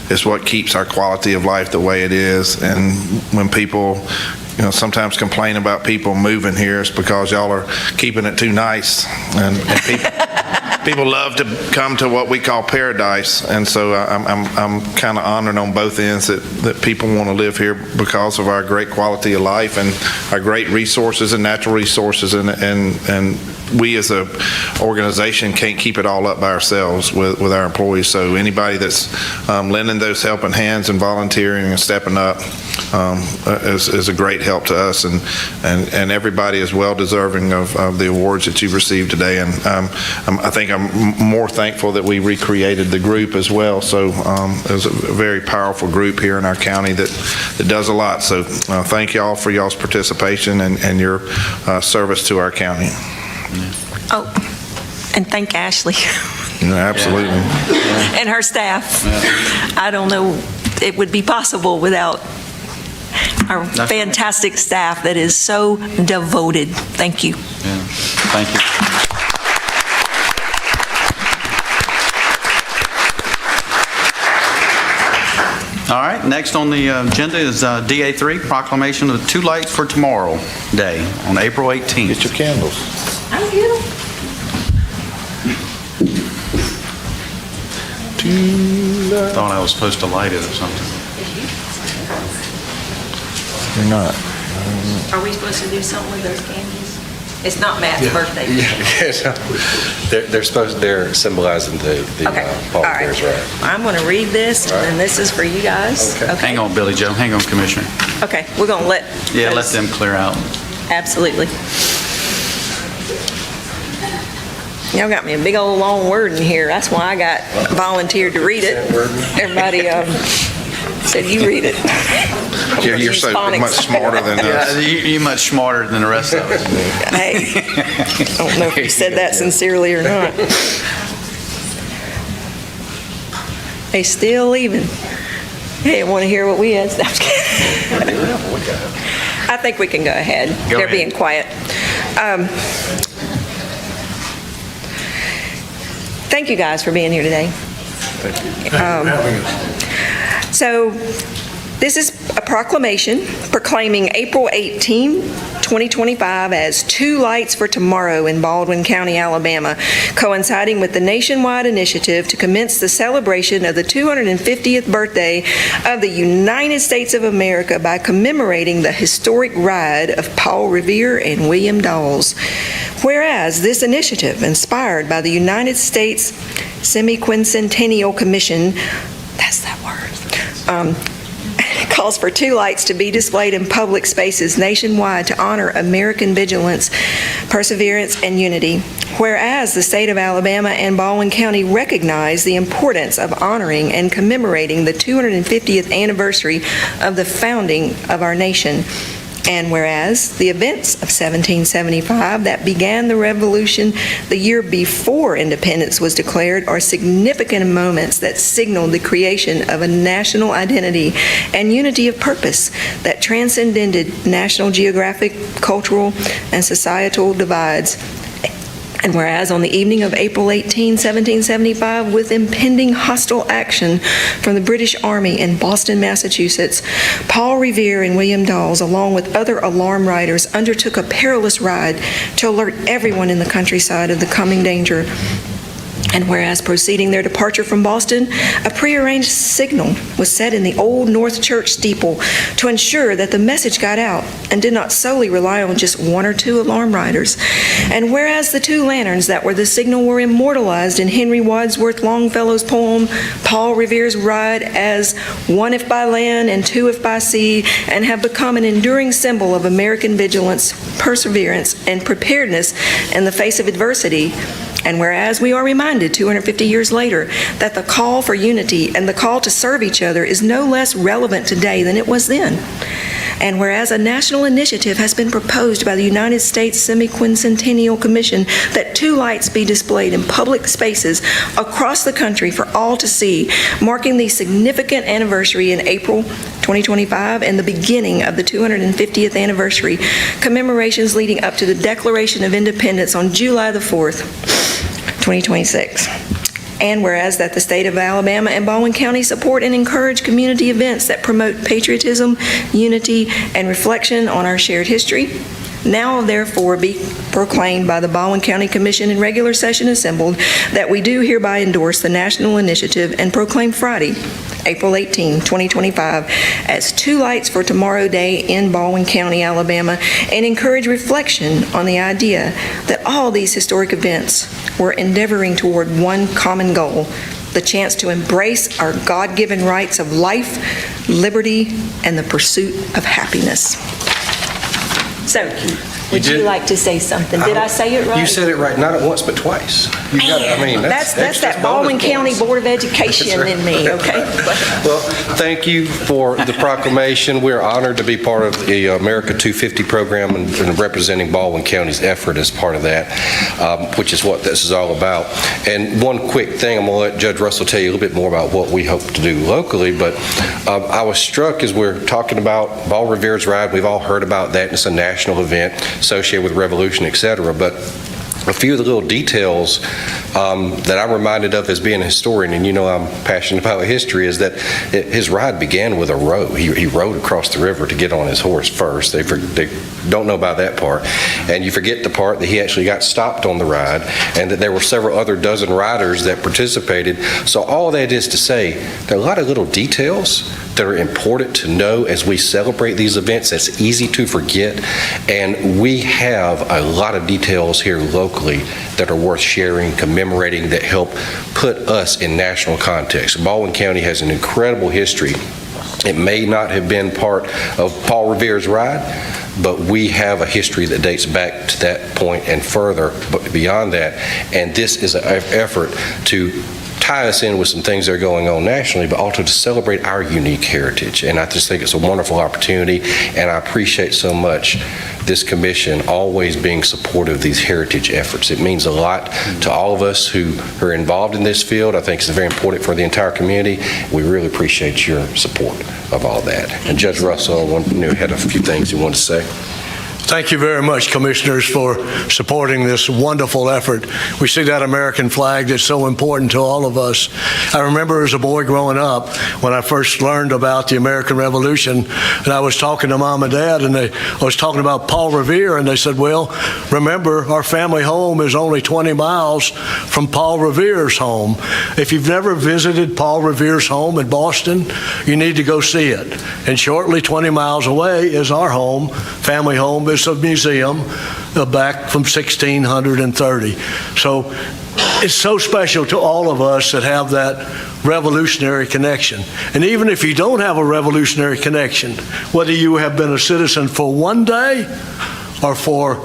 is what keeps our quality of life the way it is. And when people sometimes complain about people moving here, it's because y'all are keeping it too nice, and people love to come to what we call paradise. And so I'm kind of honored on both ends that people want to live here because of our great quality of life and our great resources and natural resources, and we as a organization can't keep it all up by ourselves with our employees. So anybody that's lending those helping hands and volunteering and stepping up is a great help to us, and everybody is well deserving of the awards that you've received today. And I think I'm more thankful that we recreated the group as well. So there's a very powerful group here in our county that does a lot. So thank y'all for y'all's participation and your service to our county. Oh, and thank Ashley. Yeah, absolutely. And her staff. I don't know it would be possible without our fantastic staff that is so devoted. Thank you. Yeah. Thank you. All right, next on the agenda is DA3, proclamation of the Two Lights for Tomorrow Day on April 18th. Get your candles. Thank you. Thought I was supposed to light it or something. You're not. Are we supposed to do something with those candles? It's not Matt's birthday. They're symbolizing the Okay, Paul all right. Revere's ride. I'm going to read this, and this is for you guys. Okay. Hang on, Billy Joe. Hang on, Commissioner. Okay, we're going to let. Yeah, let those- them clear out. Absolutely. Y'all got me a big old long word in here. That's why I got volunteered to read it. Everybody said you read it. You're so Phonics. much smarter than us. Yeah, you're much smarter than the rest of us. Hey, I don't know if you said that sincerely or not. They still leaving. Hey, want to hear what we had? I think we can go ahead. Go They're ahead. being quiet. Thank you guys for being here today. So this is a proclamation proclaiming April 18, 2025 as Two Lights for Tomorrow in Baldwin County, Alabama, coinciding with the nationwide initiative to commence the celebration of the 250th birthday of the United States of America by commemorating the historic ride of Paul Revere and William Dawes. Whereas this initiative, inspired by the United States Semi-Quincentennial Commission, that's that word, calls for two lights to be displayed in public spaces nationwide to honor American vigilance, perseverance, and unity. Whereas the state of Alabama and Baldwin County recognize the importance of honoring and commemorating the 250th anniversary of the founding of our nation. And whereas the events of 1775 that began the revolution the year before independence was declared are significant moments that signaled the creation of a national identity and unity of purpose that transcended national geographic, cultural, and societal divides. And whereas on the evening of April 18, 1775, with impending hostile action from the British Army in Boston, Massachusetts, Paul Revere and William Dawes, along with other alarm riders, undertook a perilous ride to alert everyone in the countryside of the coming danger. And whereas proceeding their departure from Boston, a prearranged signal was set in the Old North Church steeple to ensure that the message got out and did not solely rely on just one or two alarm riders. And whereas the two lanterns that were the signal were immortalized in Henry Wadsworth Longfellow's poem, Paul Revere's Ride, as one if by land and two if by sea, and have become an enduring symbol of American vigilance, perseverance, and preparedness in the face of adversity. And whereas we are reminded 250 years later that the call for unity and the call to serve each other is no less relevant today than it was then. And whereas a national initiative has been proposed by the United States Semi-Quincentennial Commission that two lights be displayed in public spaces across the country for all to see, marking the significant anniversary in April 2025 and the beginning of the 250th anniversary commemorations leading up to the Declaration of Independence on July the 4th, 2026. And whereas that the state of Alabama and Baldwin County support and encourage community events that promote patriotism, unity, and reflection on our shared history, now therefore be proclaimed by the Baldwin County Commission in regular session assembled that we do hereby endorse the national initiative and proclaim Friday, April 18, 2025, as Two Lights for Tomorrow Day in Baldwin County, Alabama, and encourage reflection on the idea that all these historic events were endeavoring toward one common goal, the chance to embrace our God-given rights of life, liberty, and the pursuit of happiness. So, would you like to say something? Did I say it right? You said it right, not at once, but twice. You got it. I mean, That's that Baldwin County Board of Education in me, okay? Well, thank you for the proclamation. We're honored to be part of the America 250 program and representing Baldwin County's effort as part of that, which is what this is all about. And one quick thing, I'm going to let Judge Russell tell you a little bit more about what we hope to do locally, but I was struck as we're talking about Paul Revere's Ride. We've all heard about that. It's a national event associated with revolution, et cetera. But of few of the little details that I'm reminded of as being a historian, and you know I'm passionate about history, is that his ride began with a row. He rode across the river to get on his horse first. They don't know about that part. And you forget the part that he actually got stopped on the ride, and that there were several other dozen riders that participated. So all that is to say, there are a lot of little details that are important to know as we celebrate these events. That's easy to forget, and we have a lot of details here locally that are worth sharing, commemorating, that help put us in national context. Baldwin County has an incredible history. It may not have been part of Paul Revere's ride, but we have a history that dates back to that point and further, but beyond that. And this is an effort to tie us in with some things that are going on nationally, but also to celebrate our unique heritage. And I just think it's a wonderful opportunity, and I appreciate so much this commission always being supportive of these heritage efforts. It means a lot to all of us who are involved in this field. I think it's very important for the entire community. We really appreciate your support of all that. And Judge Russell had a few things he wanted to say. Thank you very much, Commissioners, for supporting this wonderful effort. We see that American flag that's so important to all of us. I remember as a boy growing up when I first learned about the American Revolution, and I was talking to Mom and Dad, and I was talking about Paul Revere, and they said, well, remember, our family home is only 20 miles from Paul Revere's home. If you've never visited Paul Revere's home in Boston, you need to go see it. And shortly 20 miles away is our home, family home. It's a museum back from 1630. So it's so special to all of us that have that revolutionary connection. And even if you don't have a revolutionary connection, whether you have been a citizen for one day or for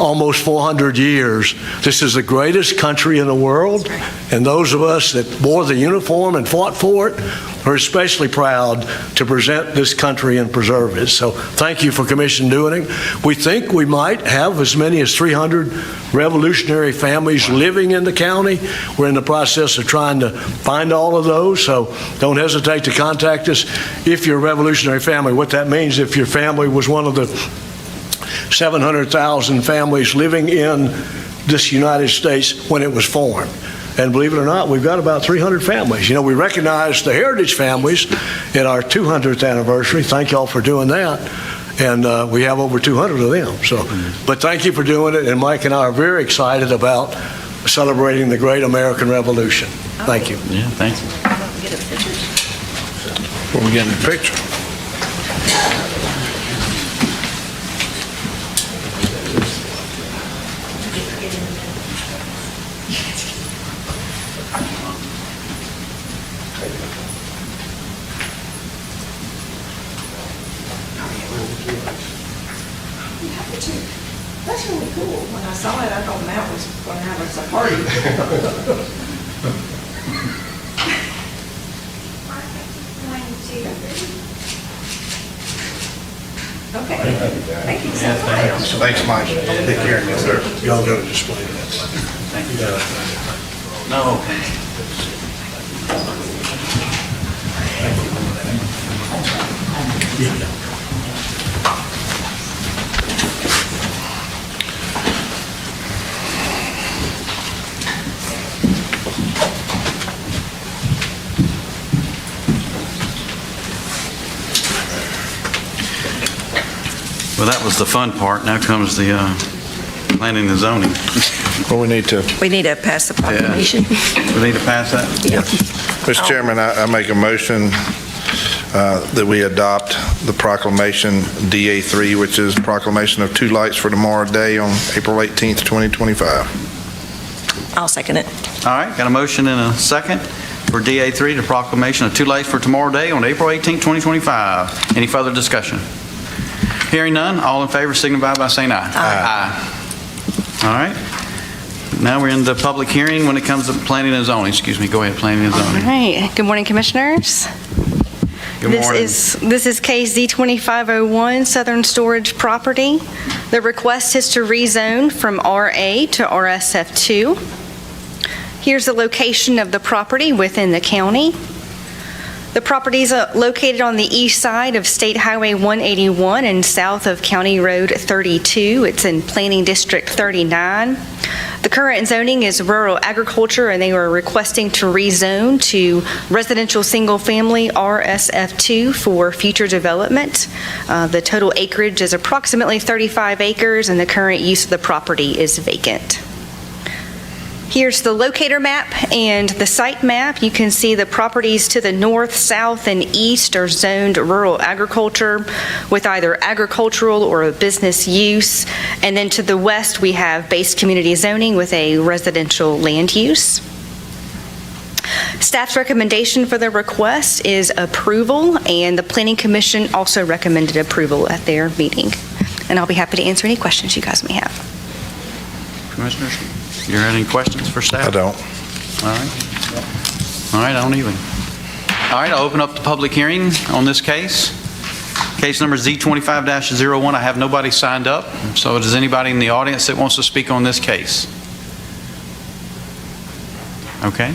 almost 400 years, this is the greatest country in the world, and those of us that wore the uniform and fought for it are especially proud to present this country and preserve it. So thank you for Commission doing it. We think we might have as many as 300 revolutionary families living in the county. We're in the process of trying to find all of those, so don't hesitate to contact us if you're a revolutionary family. What that means, if your family was one of the 700,000 families living in this United States when it was formed. And believe it or not, we've got about 300 families. You know, we recognize the heritage families in our 200th anniversary. Thank y'all for doing that. And we have over 200 of them. So, but thank you for doing it. And Mike and I are very excited about celebrating the great American Revolution. Thank you. Yeah, thanks. Get a picture. Before we get in the picture. That's really cool. When I saw it, I thought Matt was going to have us a party. Okay. Thank you so much. Thanks, Mike. Take care of you, sir. Y'all got to display that. Thank you. No. Well, that was the fun part. Now comes the planning and zoning. Well, we need to pass the proclamation. We need to pass that? Yeah. Mr. Chairman, I make a motion that we adopt the proclamation DA3, which is proclamation of 2 lights for tomorrow day on April 18th, 2025. I'll second it. All right, got a motion and a second for DA3, the proclamation of 2 lights for tomorrow day on April 18th, 2025. Any further discussion? Hearing none, all in favor signify by saying aye. Aye. All right. Now we're in the public hearing when it comes to planning and zoning. Excuse me. Go ahead, planning and zoning. All right. Good morning, Commissioners. Good morning. This is case Z2501, Southern Storage Property. The request is to rezone from RA to RSF2. Here's the location of the property within the county. The property is located on the east side of State Highway 181 and south of County Road 32. It's in Planning District 39. The current zoning is rural agriculture, and they are requesting to rezone to residential single-family RSF2 for future development. The total acreage is approximately 35 acres, and the current use of the property is vacant. Here's the locator map and the site map. You can see the properties to the north, south, and east are zoned rural agriculture with either agricultural or a business use. And then to the west, we have base community zoning with a residential land use. Staff's recommendation for the request is approval, and the Planning Commission also recommended approval at their meeting. And I'll be happy to answer any questions you guys may have. Commissioners, you have any questions for staff? I don't. All right. All right, I don't even. All right, I'll open up the public hearing on this case. Case number Z25-01. I have nobody signed up. So does anybody in the audience that wants to speak on this case? Okay.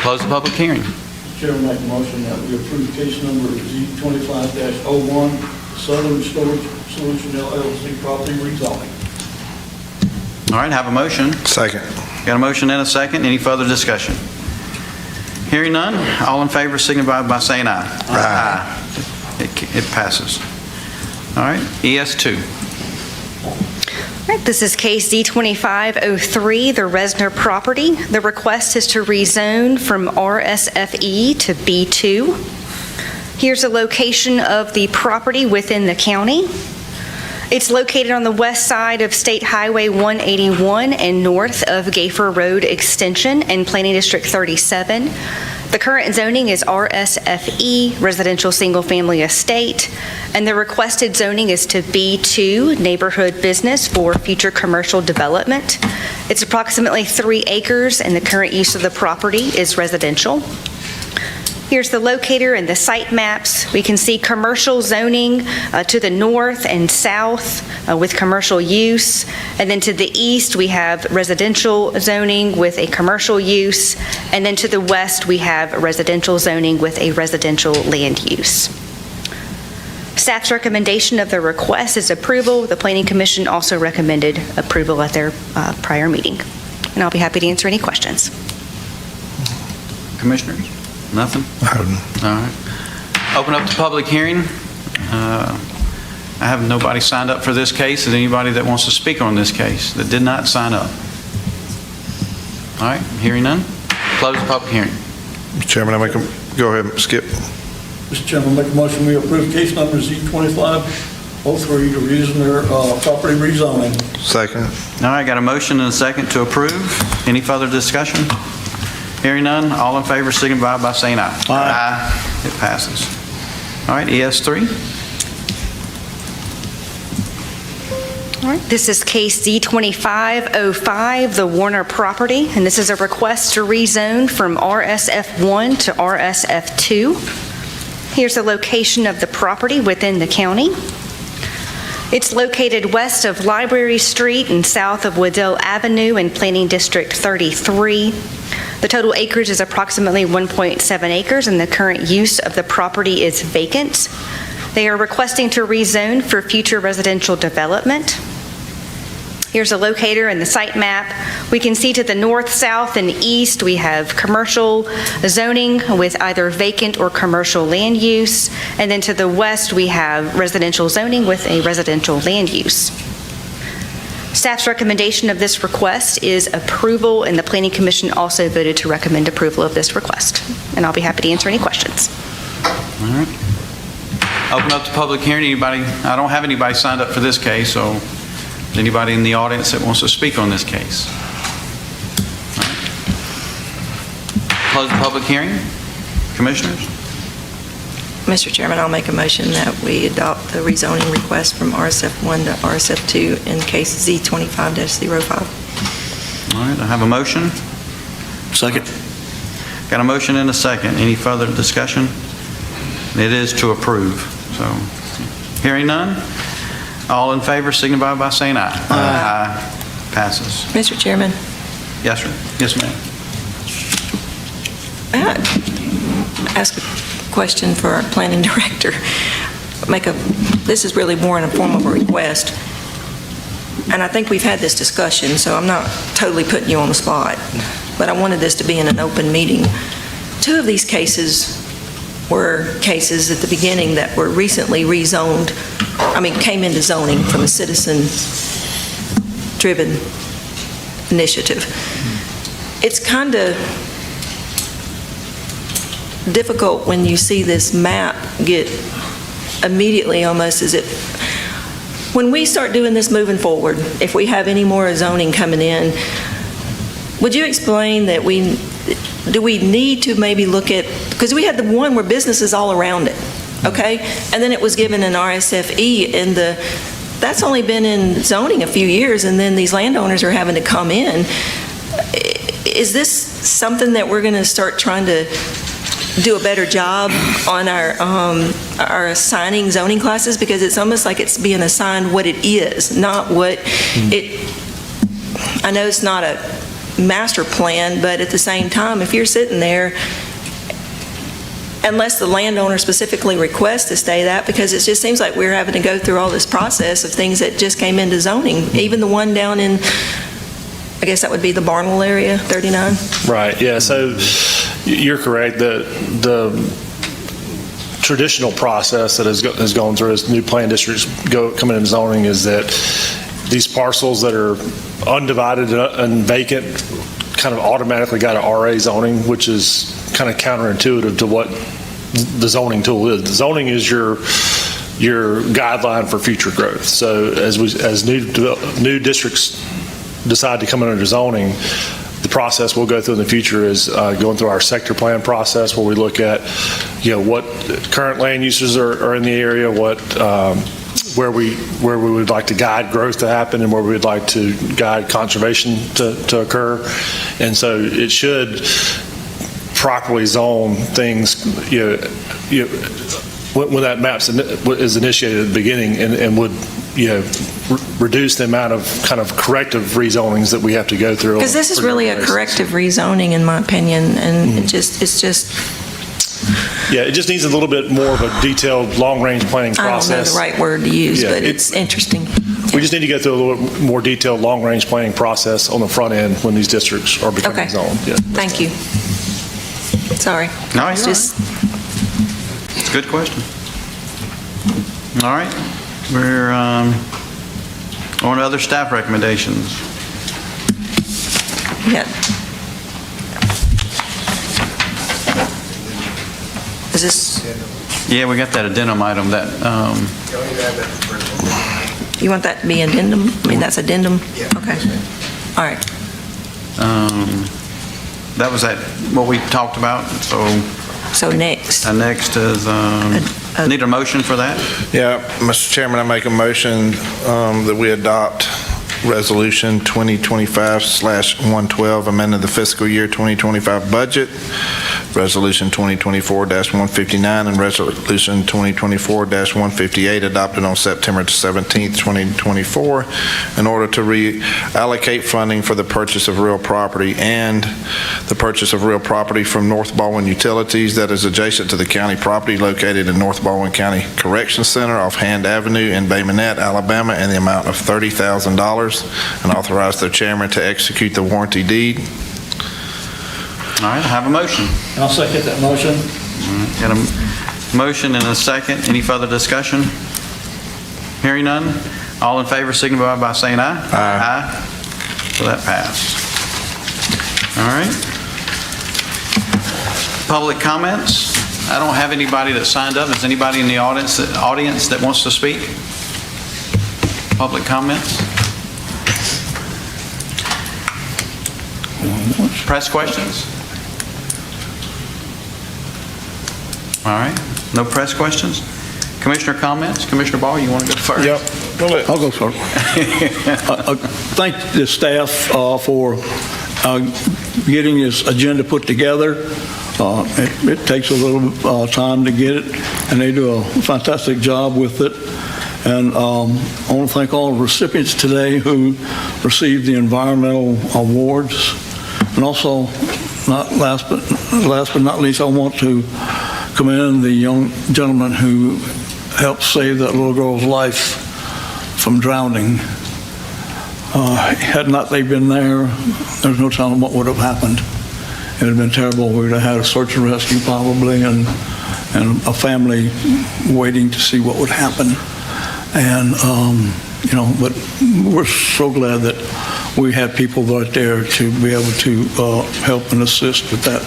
Close the public hearing. Mr. Chairman, make a motion that we approve case number Z25-01, Southern Storage Solution LLC property rezoning. All right, have a motion. Second. Got a motion and a second. Any further discussion? Hearing none, all in favor signify by saying aye. Aye. It passes. All right, ES2. All right, this is case Z2503, the Resner property. The request is to rezone from RSFE to B2. Here's a location of the property within the county. It's located on the west side of State Highway 181 and north of Gayfer Road Extension in Planning District 37. The current zoning is RSFE, Residential Single Family Estate, and the requested zoning is to B2, Neighborhood Business for future commercial development. It's approximately 3 acres, and the current use of the property is residential. Here's the locator and the site maps. We can see commercial zoning to the north and south with commercial use. And then to the east, we have residential zoning with a commercial use. And then to the west, we have residential zoning with a residential land use. Staff's recommendation of the request is approval. The Planning Commission also recommended approval at their prior meeting. And I'll be happy to answer any questions. Commissioners? Nothing? All right. Open up the public hearing. I have nobody signed up for this case. Is anybody that wants to speak on this case that did not sign up? All right, hearing none. Close the public hearing. Mr. Chairman, go ahead, Skip. Mr. Chairman, make a motion we approve case number Z2503 to reason their property rezoning. Second. All right, got a motion and a second to approve. Any further discussion? Hearing none, all in favor signify by saying aye. Aye. It passes. All right, ES3. All right, this is case Z2505, the Warner property, and this is a request to rezone from RSF1 to RSF2. Here's the location of the property within the county. It's located west of Library Street and south of Waddell Avenue in Planning District 33. The total acreage is approximately 1.7 acres, and the current use of the property is vacant. They are requesting to rezone for future residential development. Here's a locator and the site map. We can see to the north, south, and east, we have commercial zoning with either vacant or commercial land use. And then to the west, we have residential zoning with a residential land use. Staff's recommendation of this request is approval, and the Planning Commission also voted to recommend approval of this request. And I'll be happy to answer any questions. All right. Open up the public hearing. Anybody? I don't have anybody signed up for this case, so is anybody in the audience that wants to speak on this case? All right. Close the public hearing. Commissioners? Mr. Chairman, I'll make a motion that we adopt the rezoning request from RSF1 to RSF2 in case Z25-05. All right, I have a motion. Second. Got a motion and a second. Any further discussion? It is to approve. So, hearing none, all in favor signify by saying aye. Aye. Passes. Mr. Chairman? Yes, sir. Yes, ma'am. Ask a question for our planning director. This is really more in the form of a request. and I think we've had this discussion, so I'm not totally putting you on the spot, but I wanted this to be in an open meeting. 2 of these cases were cases at the beginning that were recently rezoned, came into zoning from a citizen-driven initiative. It's kind of difficult when you see this map get immediately almost as if, when we start doing this moving forward, if we have any more zoning coming in, would you explain that do we need to maybe look at, because we had the one where businesses all around it, okay? And then it was given an RSFE, and that's only been in zoning a few years, and then these landowners are having to come in. Is this something that we're going to start trying to do a better job on our assigning zoning classes? Because it's almost like it's being assigned what it is, not what it, I know it's not a master plan, but at the same time, if you're sitting there, unless the landowner specifically requests to stay that, because it just seems like we're having to go through all this process of things that just came into zoning, even the one down in, I guess that would be the Barnwell area, 39? Right, yeah, so you're correct. The traditional process that has gone through as new plan districts coming into zoning is that these parcels that are undivided and vacant kind of automatically got an RA zoning, which is kind of counterintuitive to what the zoning tool is. The zoning is your guideline for future growth. So as new districts decide to come under zoning, the process we'll go through in the future is going through our sector plan process, where we look at, what current land uses are in the area, where we would like to guide growth to happen, and where we would like to guide conservation to occur. And so it should properly zone things, when that map is initiated at the beginning, and would, reduce the amount of kind of corrective rezonings that we have to go through. Because this is really a corrective rezoning, in my opinion, and it's just. Yeah, it just needs a little bit more of a detailed, long-range planning process. I don't know the right word to use, but it's interesting. We just need to go through a little more detailed, long-range planning process on the front end when these districts are becoming zoned. Yeah. Thank you. Sorry. No, it's just. It's a good question. All right. We're on to other staff recommendations. Yeah. Is this? Yeah, we got that addendum item that. You want that to be addendum? I mean, that's addendum? Yeah. Okay. All right. That was what we talked about, So next. Next is, need a motion for that? Yeah, Mr. Chairman, I make a motion that we adopt Resolution 2025/112, amending the fiscal year 2025 budget, Resolution 2024-159, and Resolution 2024-158, adopted on September 17th, 2024, in order to reallocate funding for the purchase of real property and the purchase of real property from North Baldwin Utilities that is adjacent to the county property located in North Baldwin County Correction Center off Hand Avenue in Bay Minette, Alabama, in the amount of $30,000, and authorize the chairman to execute the warranty deed. All right, I have a motion. I'll second that motion. Got a motion and a second. Any further discussion? Hearing none. All in favor signify by saying aye. Aye. So that passed. All right. Public comments. I don't have anybody that signed up. Is anybody in the audience that wants to speak? Public comments? Press questions? All right. No press questions? Commissioner comments? Commissioner Ball, you want to go first? Yep. I'll go first. Thank the staff for getting this agenda put together. It takes a little time to get it, and they do a fantastic job with it. And I want to thank all the recipients today who received the environmental awards. And also, last but not least, I want to commend the young gentleman who helped save that little girl's life from drowning. Had not they been there, there's no telling what would have happened. It would have been terrible. We would have had a search and rescue probably, and a family waiting to see what would happen. And, but we're so glad that we had people right there to be able to help and assist with that.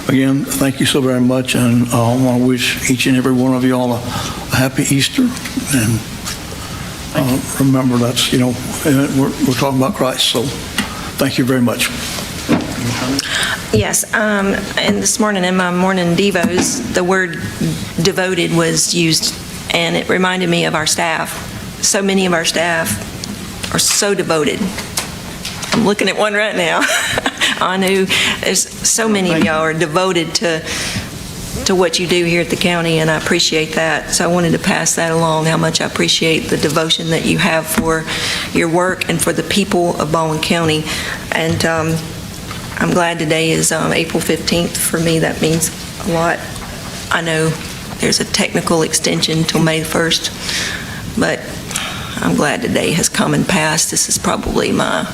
Again, thank you so very much, and I want to wish each and every one of you all a happy Easter. And remember, that's, we're talking about Christ, so thank you very much. Yes, and this morning in my morning devos, the word devoted was used, and it reminded me of our staff. So many of our staff are so devoted. I'm looking at one right now. Anu, there's so many of y'all are devoted to what you do here at the county, and I appreciate that. So I wanted to pass that along, how much I appreciate the devotion that you have for your work and for the people of Baldwin County. And I'm glad today is April 15th. For me, that means a lot. I know there's a technical extension till May 1st, but I'm glad today has come and passed. This is probably my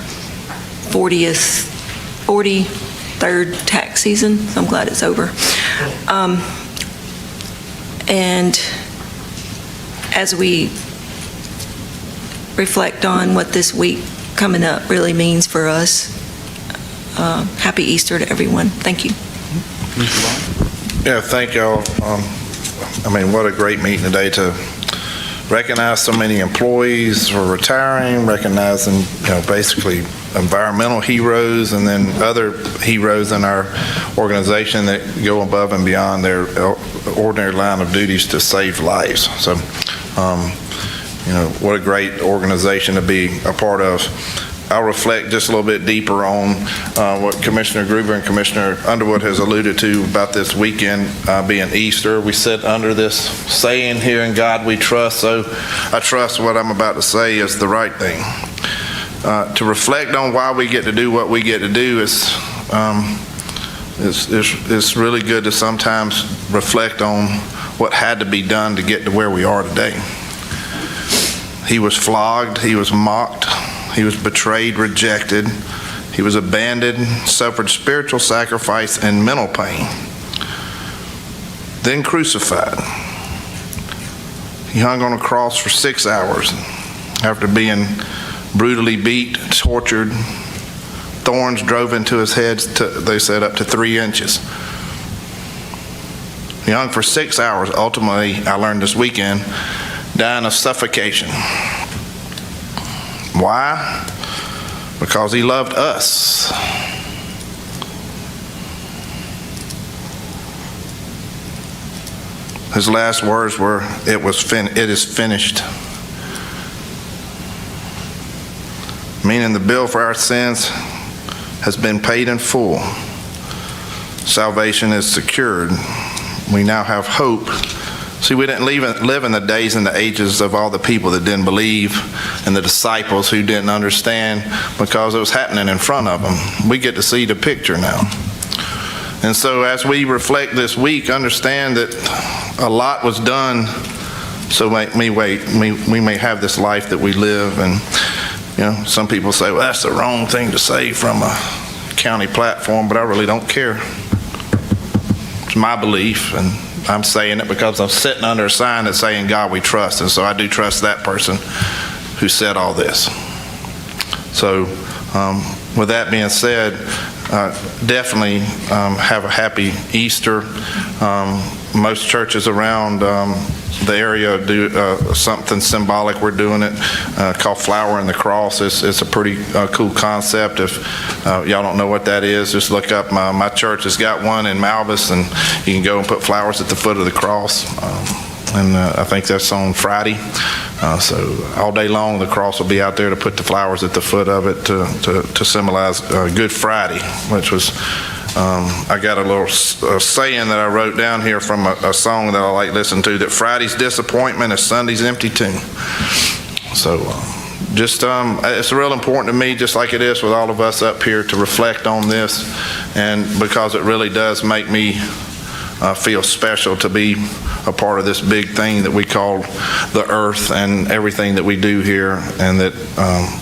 43rd tax season, so I'm glad it's over. And as we reflect on what this week coming up really means for us, happy Easter to everyone. Thank you. Yeah, thank y'all. What a great meeting today to recognize so many employees for retiring, recognizing, basically environmental heroes, and then other heroes in our organization that go above and beyond their ordinary line of duties to save lives. So, what a great organization to be a part of. I'll reflect just a little bit deeper on what Commissioner Gruber and Commissioner Underwood has alluded to about this weekend being Easter. We sit under this saying here, "In God we trust," so I trust what I'm about to say is the right thing. To reflect on why we get to do what we get to do is really good to sometimes reflect on what had to be done to get to where we are today. He was flogged, he was mocked, he was betrayed, rejected, he was abandoned, suffered spiritual sacrifice and mental pain, then crucified. He hung on a cross for 6 hours after being brutally beat, tortured. Thorns drove into his head, they said up to 3 inches. He hung for 6 hours, ultimately, I learned this weekend, dying of suffocation. Why? Because he loved us. His last words were, it is finished. Meaning the bill for our sins has been paid in full. Salvation is secured. We now have hope. See, we didn't live in the days and the ages of all the people that didn't believe and the disciples who didn't understand because it was happening in front of them. We get to see the picture now. And so as we reflect this week, understand that a lot was done so we may have this life that we live. And some people say, well, that's the wrong thing to say from a county platform, but I really don't care. It's my belief, and I'm saying it because I'm sitting under a sign that's saying, God we trust, and so I do trust that person who said all this. So with that being said, definitely have a happy Easter. Most churches around the area do something symbolic. We're doing it called Flowering the Cross. It's a pretty cool concept. If y'all don't know what that is, just look up. My church has got one in Malvis, and you can go and put flowers at the foot of the cross. And I think that's on Friday. So all day long, the cross will be out there to put the flowers at the foot of it to symbolize Good Friday, which was, I got a little saying that I wrote down here from a song that I like listening to, that Friday's disappointment is Sunday's empty tomb. So it's real important to me, just like it is with all of us up here, to reflect on this, and because it really does make me feel special to be a part of this big thing that we call the earth and everything that we do here, and that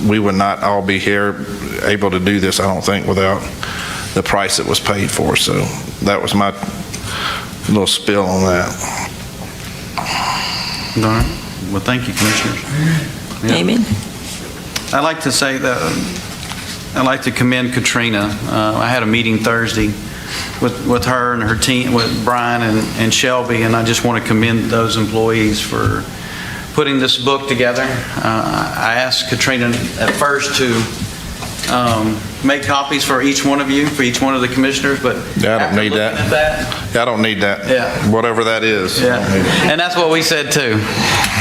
we would not all be here able to do this, I don't think, without the price that was paid for. So that was my little spill on that. All right. Well, thank you, Commissioners. Yeah. Amen. I'd like to say that I'd like to commend Katrina. I had a meeting Thursday with her and her team, with Brian and Shelby, and I just want to commend those employees for putting this book together. I asked Katrina at first to make copies for each one of you, for each one of the commissioners, but Yeah, I don't need that. at that, I don't need that. Yeah. Whatever that is. yeah, and that's what we said too.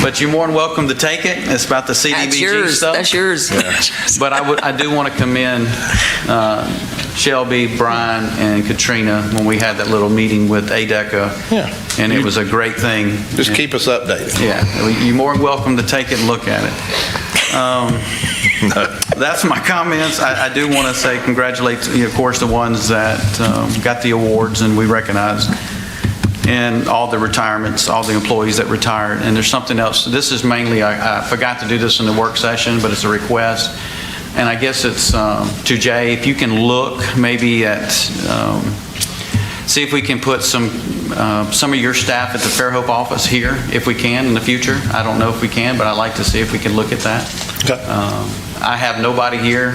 But you're more than welcome to take it. It's about the CDBG That's yours. stuff. That's yours. But I do want to commend Shelby, Brian, and Katrina when we had that little meeting with ADECA. Yeah. And it was a great thing. Just keep us updated. Yeah, you're more than welcome to take it and look at it. That's my comments. I do want to say congratulate, of course, the ones that got the awards, and we recognize, and all the retirements, all the employees that retired. And there's something else. This is mainly, I forgot to do this in the work session, but it's a request. And I guess it's to Jay, if you can look maybe at, see if we can put some of your staff at the Fairhope office here, if we can in the future. I don't know if we can, but I'd like to see if we can look at that. Okay. I have nobody here.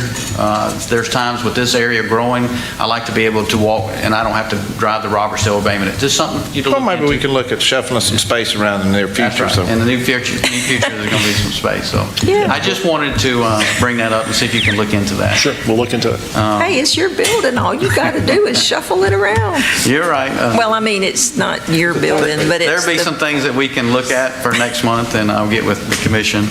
There's times with this area growing, I like to be able to walk, and I don't have to drive the Robertsdale Bayment. It's just something you to Well, look maybe we can look at shuffling some space around in the near That's future. right. In the near future, there's going to be some space. So Yeah. I just wanted to bring that up and see if you can look into that. Sure, we'll look into it. Hey, it's your building. All you got to do is shuffle it around. You're right. Well, I mean, it's not your building, but it's There'll be some things that we can look at for next month, and I'll get with the commission.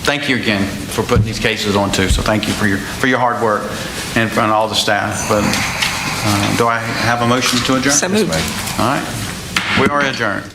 Thank you again for putting these cases on too. So thank you for your hard work and for all the staff. But do I have a motion to adjourn? So moved. All right. We are adjourned.